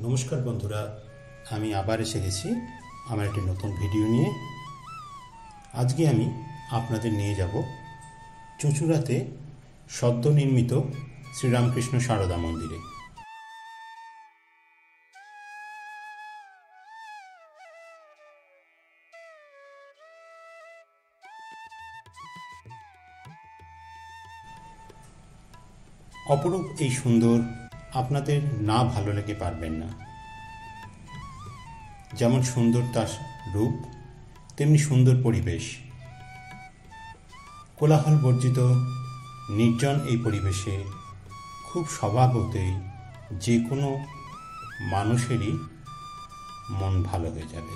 নমস্কার বন্ধুরা, আমি আবার এসে গেছি আমার একটি নতুন ভিডিও নিয়ে। আজকে আমি আপনাদের নিয়ে যাব চুঁচুড়াতে সদ্য নির্মিত শ্রীরামকৃষ্ণ সারদা মন্দিরে। অপরূপ এই সুন্দর আপনাদের না ভালো লেগে পারবেন না। যেমন সুন্দর তার রূপ, তেমনি সুন্দর পরিবেশ। কোলাহল বর্জিত নির্জন এই পরিবেশে খুব স্বভাবতই যে কোনো মানুষেরই মন ভালো হয়ে যাবে।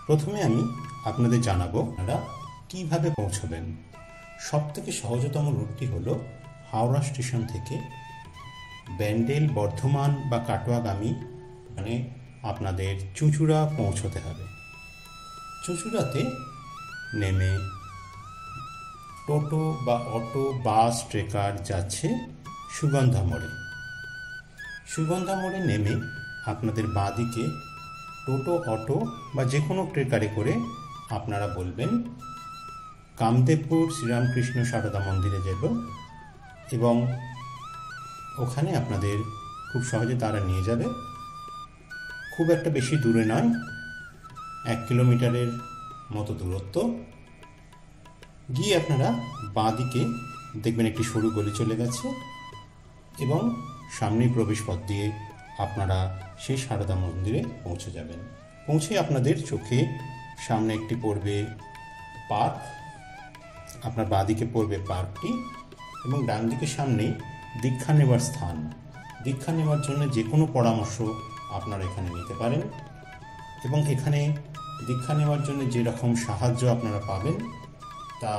প্রথমে আমি আপনাদের জানাবো আপনারা কীভাবে পৌঁছবেন। সবথেকে সহজতম রুটটি হলো হাওড়া স্টেশন থেকে ব্যান্ডেল, বর্ধমান বা কাটোয়াগামী মানে আপনাদের চুঁচুড়া পৌঁছতে হবে। চুঁচুড়াতে নেমে টোটো বা অটো, বাস, ট্রেকার যাচ্ছে সুগন্ধা মোড়ে। সুগন্ধা মোড়ে নেমে আপনাদের বাঁদিকে টোটো, অটো বা যে কোনো ট্রেকারে করে আপনারা বলবেন কামদেবপুর শ্রীরামকৃষ্ণ সারদা মন্দিরে যাব, এবং ওখানে আপনাদের খুব সহজে তারা নিয়ে যাবে। খুব একটা বেশি দূরে নয়, 1 কিলোমিটারের মতো দূরত্ব। গিয়ে আপনারা বাঁদিকে দেখবেন একটি সরু গলি চলে গেছে, এবং সামনেই প্রবেশপথ দিয়ে আপনারা সেই সারদা মন্দিরে পৌঁছে যাবেন। পৌঁছে আপনাদের চোখে সামনে একটি পড়বে পার্ক, আপনার বাঁদিকে পড়বে পার্কটি, এবং ডান দিকে সামনেই দীক্ষা নেওয়ার স্থান। দীক্ষা নেওয়ার জন্য যে কোনো পরামর্শ আপনারা এখানে নিতে পারেন, এবং এখানে দীক্ষা নেওয়ার জন্য যেরকম সাহায্য আপনারা পাবেন তা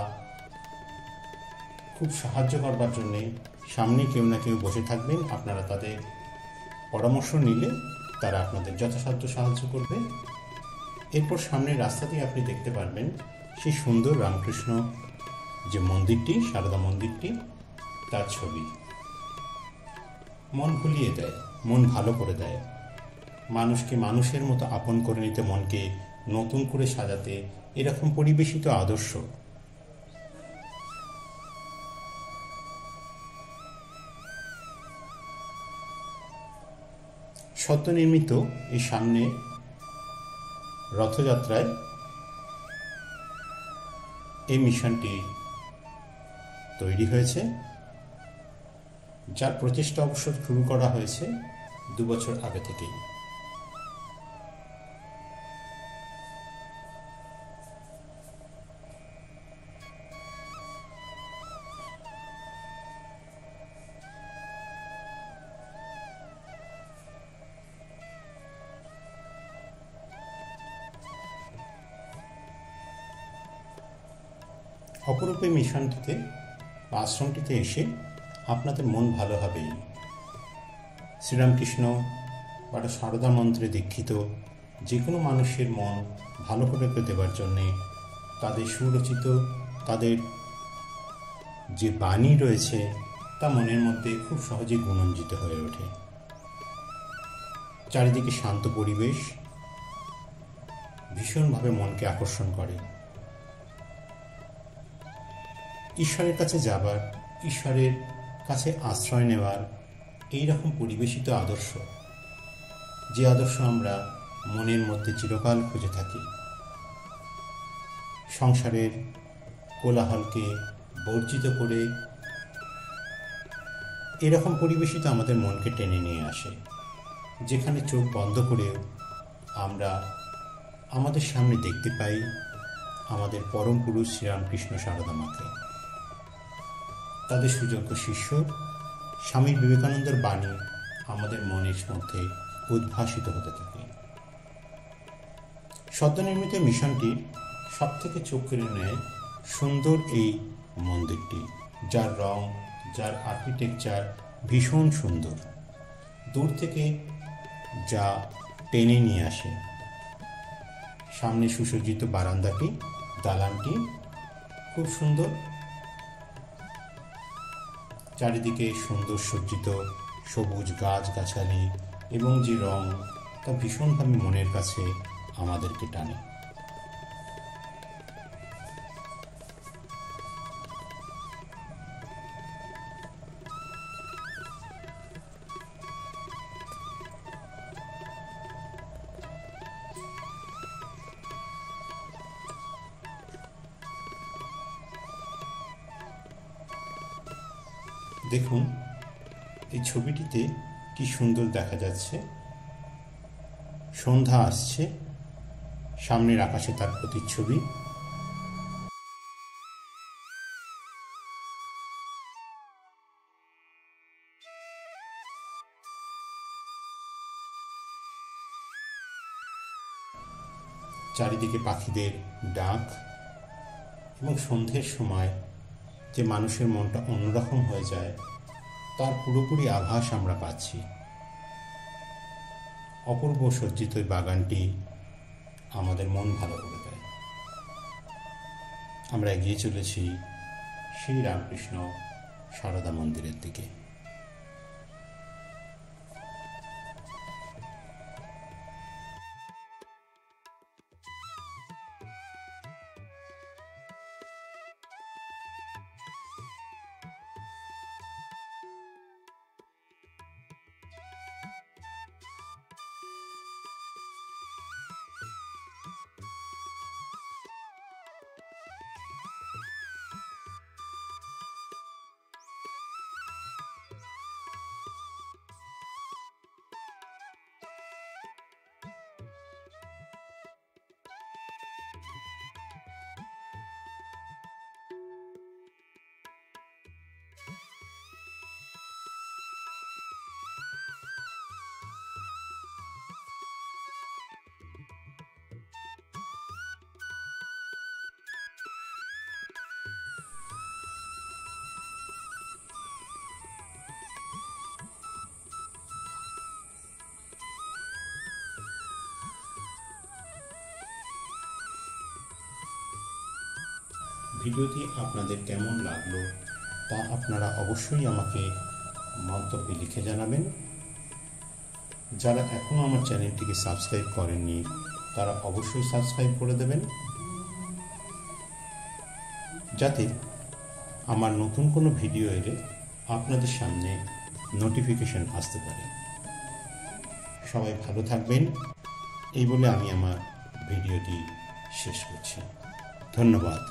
খুব সাহায্য করবার জন্যে সামনে কেউ না কেউ বসে থাকবেন। আপনারা তাদের পরামর্শ নিলে তারা আপনাদের যথাসাধ্য সাহায্য করবে। এরপর সামনের রাস্তাতেই আপনি দেখতে পারবেন সেই সুন্দর রামকৃষ্ণ যে মন্দিরটি, সারদা মন্দিরটি, তার ছবি। মন ভুলিয়ে দেয়, মন ভালো করে দেয়। মানুষকে মানুষের মতো আপন করে নিতে, মনকে নতুন করে সাজাতে এরকম পরিবেশিত আদর্শ। সদ্য নির্মিত এই সামনে রথযাত্রায় এই মিশনটি তৈরি হয়েছে, যার প্রচেষ্টা অবশ্য শুরু করা হয়েছে 2 বছর আগে থেকেই। অপরূপ এই মিশনটিতে, আশ্রমটিতে এসে আপনাদের মন ভালো হবেই। শ্রীরামকৃষ্ণ বা সারদা মন্ত্রে দীক্ষিত যে কোনো মানুষের মন ভালো করে দেবার জন্যে তাদের সুরচিত, তাদের যে বাণী রয়েছে তা মনের মধ্যে খুব সহজেই গুণঞ্জিত হয়ে ওঠে। চারিদিকে শান্ত পরিবেশ ভীষণভাবে মনকে আকর্ষণ করে। ঈশ্বরের কাছে যাবার, ঈশ্বরের কাছে আশ্রয় নেওয়ার এইরকম পরিবেশিত আদর্শ, যে আদর্শ আমরা মনের মধ্যে চিরকাল খুঁজে থাকি। সংসারের কোলাহলকে বর্জিত করে এরকম পরিবেশিত আমাদের মনকে টেনে নিয়ে আসে, যেখানে চোখ বন্ধ করেও আমরা আমাদের সামনে দেখতে পাই আমাদের পরম পুরুষ শ্রীরামকৃষ্ণ সারদা মাকে। তাদের সুযোগ্য শিষ্য স্বামী বিবেকানন্দের বাণী আমাদের মনের মধ্যে উদ্ভাসিত হতে থাকে। সদ্য নির্মিত মিশনটির সব থেকে চোখ কেড়ে নেয় সুন্দর এই মন্দিরটি, যার রং, যার আর্কিটেকচার ভীষণ সুন্দর। দূর থেকে যা টেনে নিয়ে আসে। সামনে সুসজ্জিত বারান্দাটি, দালানটি খুব সুন্দর। চারিদিকে সুন্দর সজ্জিত সবুজ গাছগাছালি এবং যে রং তা ভীষণভাবে মনের কাছে আমাদেরকে টানে। দেখুন এই ছবিটিতে কি সুন্দর দেখা যাচ্ছে। সন্ধ্যা আসছে, সামনের আকাশে তার প্রতিচ্ছবি। চারিদিকে পাখিদের ডাক এবং সন্ধ্যের সময় যে মানুষের মনটা অন্যরকম হয়ে যায় তার পুরোপুরি আভাস আমরা পাচ্ছি। অপূর্ব সজ্জিত বাগানটি আমাদের মন ভালো করে দেয়। আমরা এগিয়ে চলেছি শ্রী রামকৃষ্ণ সারদা মন্দিরের দিকে। ভিডিওটি আপনাদের কেমন লাগলো তা আপনারা অবশ্যই আমাকে মন্তব্যে লিখে জানাবেন। যারা এখনও আমার চ্যানেলটিকে সাবস্ক্রাইব করেননি তারা অবশ্যই সাবস্ক্রাইব করে দেবেন, যাতে আমার নতুন কোনো ভিডিও এলে আপনাদের সামনে নোটিফিকেশন আসতে পারে। সবাই ভালো থাকবেন এই বলে আমি আমার ভিডিওটি শেষ করছি। ধন্যবাদ।